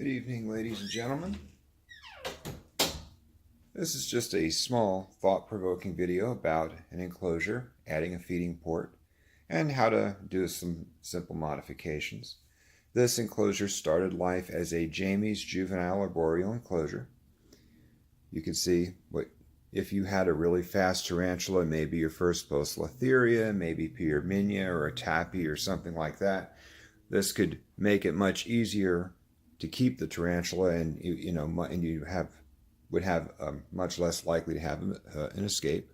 Good evening, ladies and gentlemen. This is just a small, thought-provoking video about an enclosure, adding a feeding port, and how to do some simple modifications. This enclosure started life as a Jamie's juvenile arboreal enclosure. You can see what if you had a really fast tarantula, maybe your first Poecilotheria, maybe Pyraminia or a Tappy or something like that. This could make it much easier to keep the tarantula, and you would have much less likely to have an escape.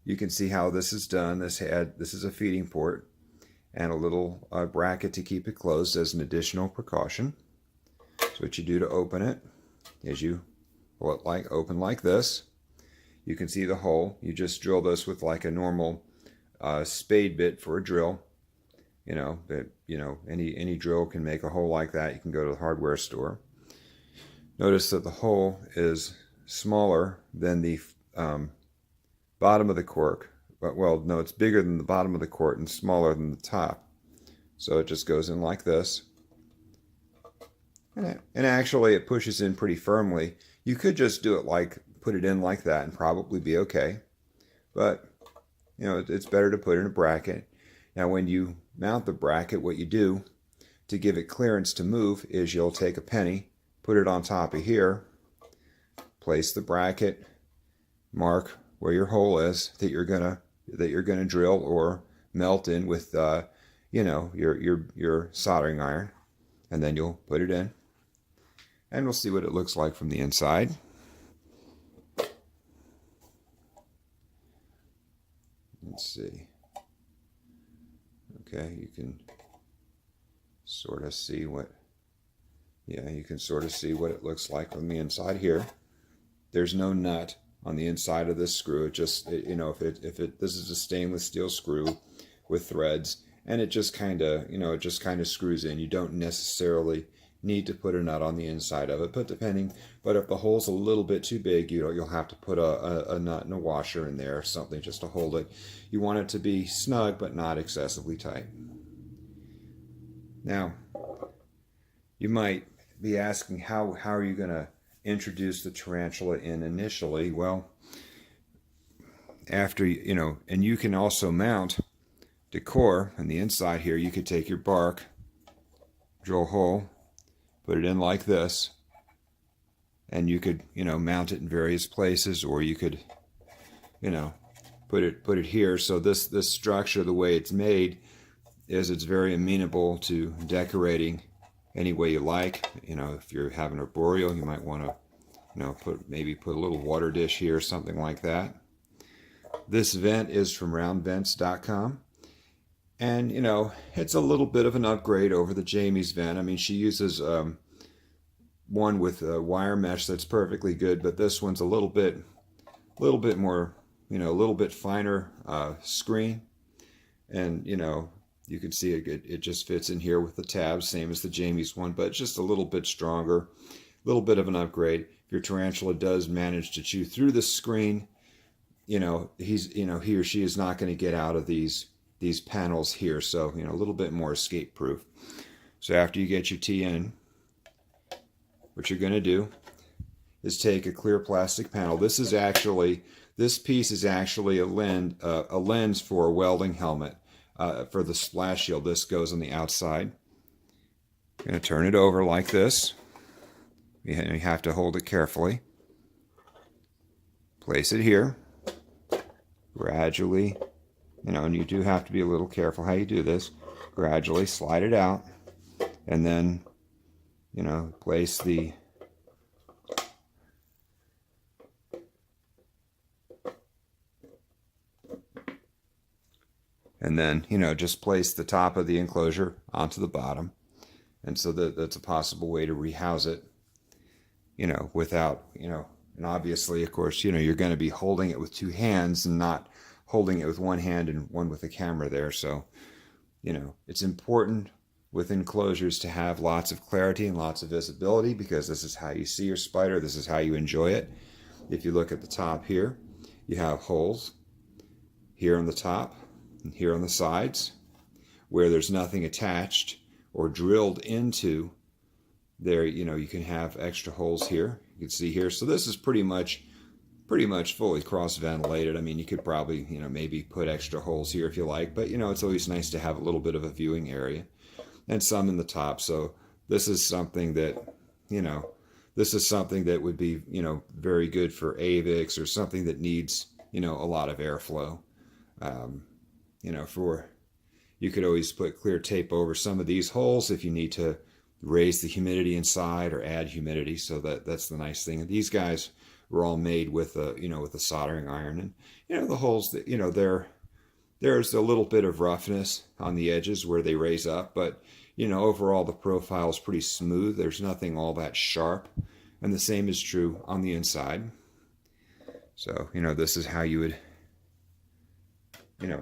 You can see how this is done. This is a feeding port and a little bracket to keep it closed as an additional precaution. So what you do to open it is you pull it open like this. You can see the hole. You just drill this with like a normal spade bit for a drill. Any drill can make a hole like that. You can go to the hardware store. Notice that the hole is smaller than the bottom of the cork. Well, no, it's bigger than the bottom of the cork and smaller than the top. So it just goes in like this. And actually it pushes in pretty firmly. You could just do it put it in like that and probably be okay. But, it's better to put in a bracket. Now when you mount the bracket, what you do to give it clearance to move is you'll take a penny, put it on top of here, place the bracket, mark where your hole is that you're gonna drill or melt in with your soldering iron, and then you'll put it in, and we'll see what it looks like from the inside. Let's see. Okay, you can sort of see what it looks like from the inside here. There's no nut on the inside of this screw. This is a stainless steel screw with threads, and it just kind of screws in. You don't necessarily need to put a nut on the inside of it, but if the hole's a little bit too big, you'll have to put a nut and a washer in there or something just to hold it. You want it to be snug but not excessively tight. Now, you might be asking, how are you going to introduce the tarantula in initially? Well, after and you can also mount decor on the inside here. You could take your bark, drill a hole, put it in like this, and you could mount it in various places, or you could put it here. So this structure, the way it's made, is it's very amenable to decorating any way you like. If you're having a arboreal, you might want to put a little water dish here or something like that. This vent is from roundvents.com, and it's a little bit of an upgrade over the Jamie's vent. I mean, she uses one with wire mesh that's perfectly good, but this one's a little bit more, a little bit finer screen, and you can see it just fits in here with the tabs, same as the Jamie's one, but just a little bit stronger, a little bit of an upgrade. If your tarantula does manage to chew through the screen, he or she is not going to get out of these panels here, so a little bit more escape proof. So after you get your tea in, what you're going to do is take a clear plastic panel. This piece is actually a lens for a welding helmet. For the splash shield, this goes on the outside. I'm going to turn it over like this. You have to hold it carefully. Place it here. Gradually, and you do have to be a little careful how you do this. Gradually slide it out, and then, place the just place the top of the enclosure onto the bottom. And so that's a possible way to rehouse it, without, and obviously, of course, you're going to be holding it with two hands and not holding it with one hand and one with the camera there. So, it's important with enclosures to have lots of clarity and lots of visibility, because this is how you see your spider. This is how you enjoy it. If you look at the top here, you have holes here on the top and here on the sides where there's nothing attached or drilled into there, you can have extra holes here. You can see here. So this is pretty much fully cross ventilated. I mean, you could probably, maybe put extra holes here if you like, but it's always nice to have a little bit of a viewing area, and some in the top. So this is something that, would be, very good for AVIX, or something that needs, a lot of airflow. You could always put clear tape over some of these holes if you need to raise the humidity inside or add humidity. So that's the nice thing. And these guys were all made with a soldering iron, and the holes that there's a little bit of roughness on the edges where they raise up, but overall the profile is pretty smooth. There's nothing all that sharp, and the same is true on the inside. So this is how you would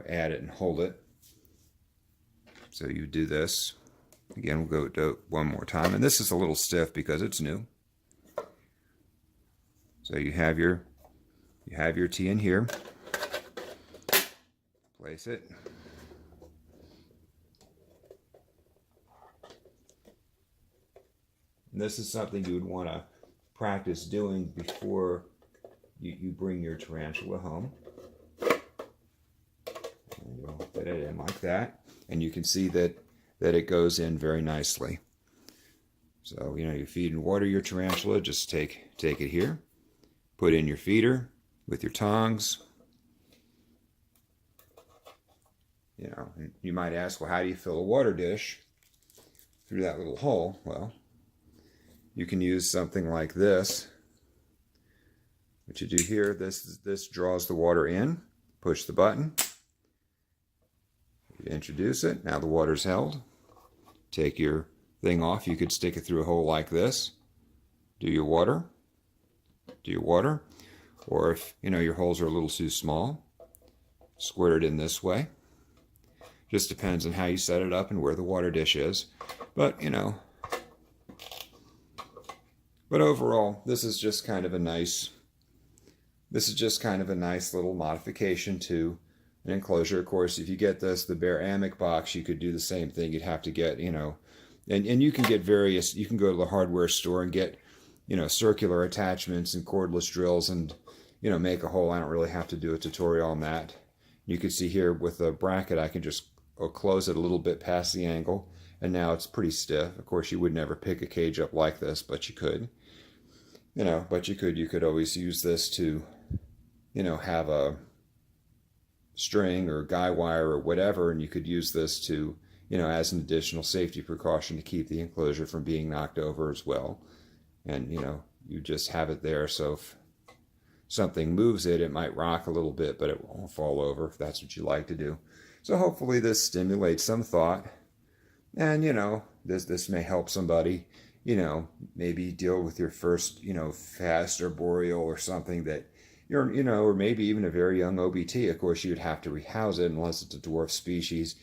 add it and hold it. So you do this again. We'll go to one more time, and this is a little stiff because it's new. So you have your tea in here. Place it. And this is something you would want to practice doing before you bring your tarantula home. And you'll fit it in like that, and you can see that it goes in very nicely. So you feed and water your tarantula. Just take it here. Put in your feeder with your tongs. You might ask, well, how do you fill a water dish through that little hole? Well, you can use something like this. What you do here, this draws the water in. Push the button. You introduce it. Now the water's held. Take your thing off. You could stick it through a hole like this. Do your water. Or if your holes are a little too small, squirt it in this way. Just depends on how you set it up and where the water dish is. But overall, this is just kind of a nice little modification to an enclosure. Of course, if you get the bare amic box, you could do the same thing. You'd have to get, and you can get you can go to the hardware store and get circular attachments and cordless drills, and make a hole. I don't really have to do a tutorial on that. You can see here with the bracket, I can just close it a little bit past the angle, and now it's pretty stiff. Of course, you would never pick a cage up like this, but you could. You could always use this to have a string or guy wire or whatever, and you could use this to as an additional safety precaution to keep the enclosure from being knocked over as well. And you just have it there, so if something moves it might rock a little bit, but it won't fall over if that's what you like to do. So hopefully this stimulates some thought, and this may help somebody maybe deal with your first fast arboreal or something that you're or maybe even a very young OBT. Of course, you'd have to rehouse it unless it's a dwarf species.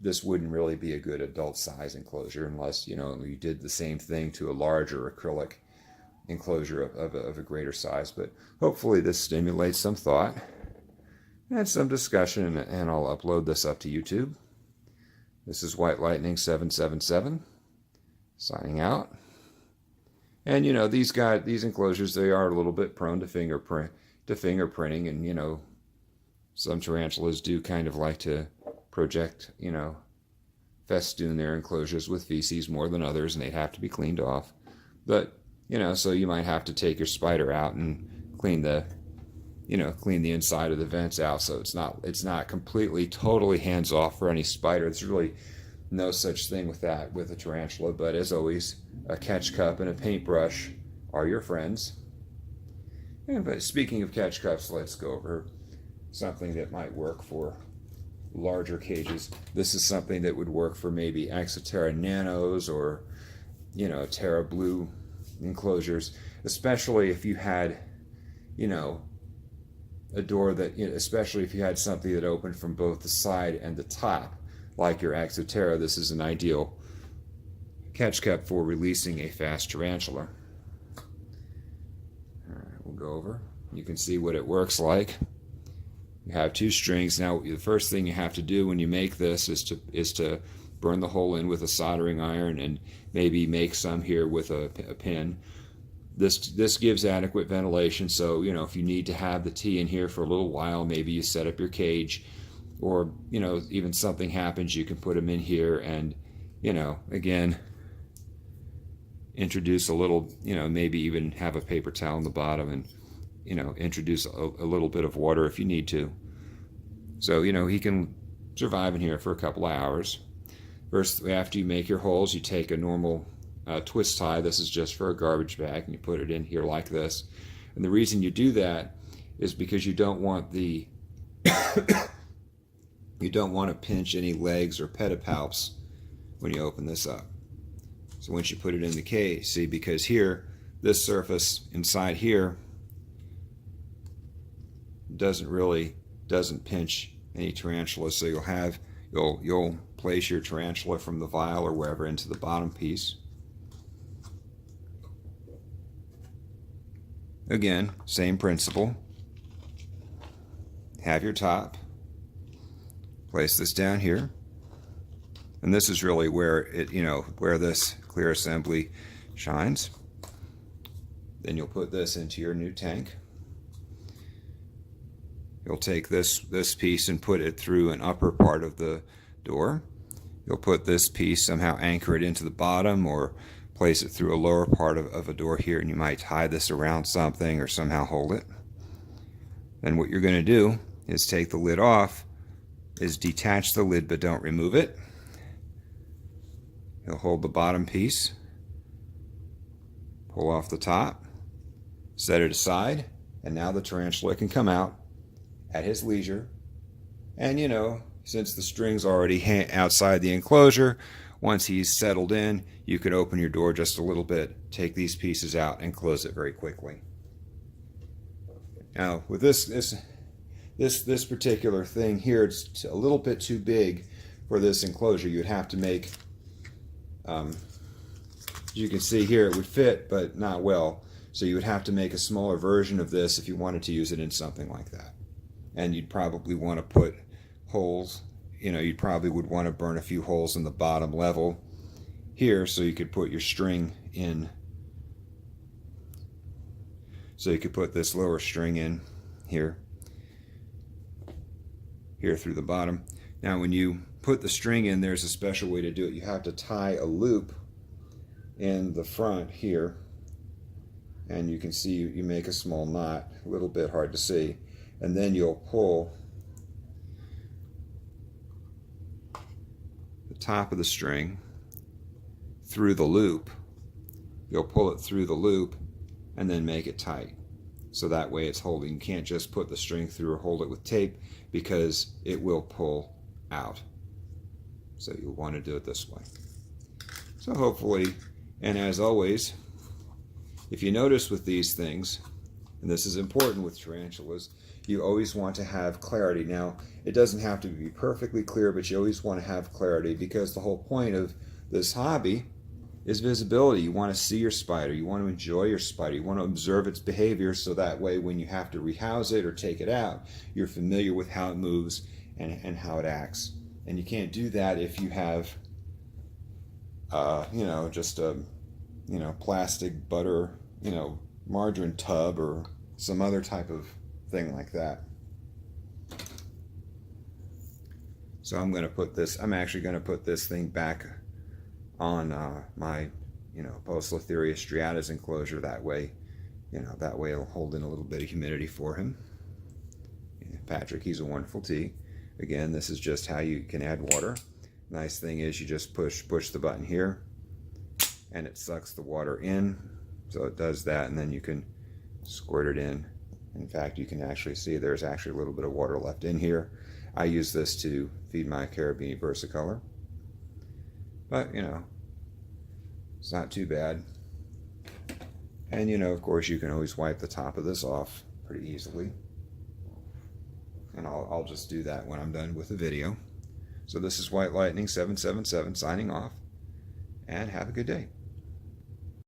This wouldn't really be a good adult size enclosure unless you did the same thing to a larger acrylic enclosure of a greater size. But hopefully this stimulates some thought and some discussion, and I'll upload this up to YouTube. This is White Lightning 777 signing out. And these enclosures, they are a little bit prone to fingerprinting, and some tarantulas do kind of like to project, festoon their enclosures with feces more than others, and they'd have to be cleaned off. But so you might have to take your spider out and clean the inside of the vents out, so it's not completely totally hands off for any spider. There's really no such thing with that with a tarantula. But as always, a catch cup and a paintbrush are your friends. But speaking of catch cups, let's go over something that might work for larger cages. This is something that would work for maybe Exoterra Nanos or Terra Blue enclosures, especially if you had a door that especially if you had something that opened from both the side and the top, like your Exoterra. This is an ideal catch cup for releasing a fast tarantula. All right, we'll go over. You can see what it works like. You have two strings. Now, the first thing you have to do when you make this is to burn the hole in with a soldering iron and maybe make some here with a pin. This gives adequate ventilation, so if you need to have the tea in here for a little while, maybe you set up your cage, or even something happens, you can put them in here and again introduce a little, maybe even have a paper towel on the bottom and introduce a little bit of water if you need to. So he can survive in here for a couple of hours. First, after you make your holes, you take a normal twist tie. This is just for a garbage bag, and you put it in here like this. And the reason you do that is because you don't want the you don't want to pinch any legs or pedipalps when you open this up. So once you put it in the case, see, because here, this surface inside here doesn't pinch any tarantulas, so you'll place your tarantula from the vial or wherever into the bottom piece. Again, same principle. Have your top. Place this down here. And this is really where it, where this clear assembly shines. Then you'll put this into your new tank. You'll take this piece and put it through an upper part of the door. You'll put this piece, somehow anchor it into the bottom or place it through a lower part of a door here, and you might tie this around something or somehow hold it. Then what you're going to do is take the lid off, is detach the lid but don't remove it. You'll hold the bottom piece, pull off the top, set it aside, and now the tarantula can come out at his leisure. And since the string's already outside the enclosure, once he's settled in, you can open your door just a little bit, take these pieces out, and close it very quickly. Now, with this particular thing here, it's a little bit too big for this enclosure. You'd have to make, as you can see here, it would fit, but not well. So you would have to make a smaller version of this if you wanted to use it in something like that. And you'd probably want to put holes, you probably would want to burn a few holes in the bottom level here so you could put your string in. So you could put this lower string in here through the bottom. Now when you put the string in, there's a special way to do it. You have to tie a loop in the front here, and you can see you make a small knot, a little bit hard to see, and then you'll pull the top of the string through the loop. You'll pull it through the loop and then make it tight, so that way it's holding. You can't just put the string through or hold it with tape because it will pull out. So you'll want to do it this way. So hopefully, and as always, if you notice with these things, and this is important with tarantulas, you always want to have clarity. Now, it doesn't have to be perfectly clear, but you always want to have clarity, because the whole point of this hobby is visibility. You want to see your spider. You want to enjoy your spider. You want to observe its behavior, so that way when you have to rehouse it or take it out, you're familiar with how it moves and how it acts. And you can't do that if you have, just a, plastic butter, margarine tub or some other type of thing like that. So I'm actually going to put this thing back on my, Poecilotheria striatus enclosure. That way it'll hold in a little bit of humidity for him. Patrick, he's a wonderful tea. Again, this is just how you can add water. Nice thing is you just push the button here, and it sucks the water in. So it does that, and then you can squirt it in. In fact, you can actually see there's actually a little bit of water left in here. I use this to feed my Carabini versicolor. But, it's not too bad. And, of course, you can always wipe the top of this off pretty easily. And I'll just do that when I'm done with the video. So this is White Lightning 777 signing off, and have a good day.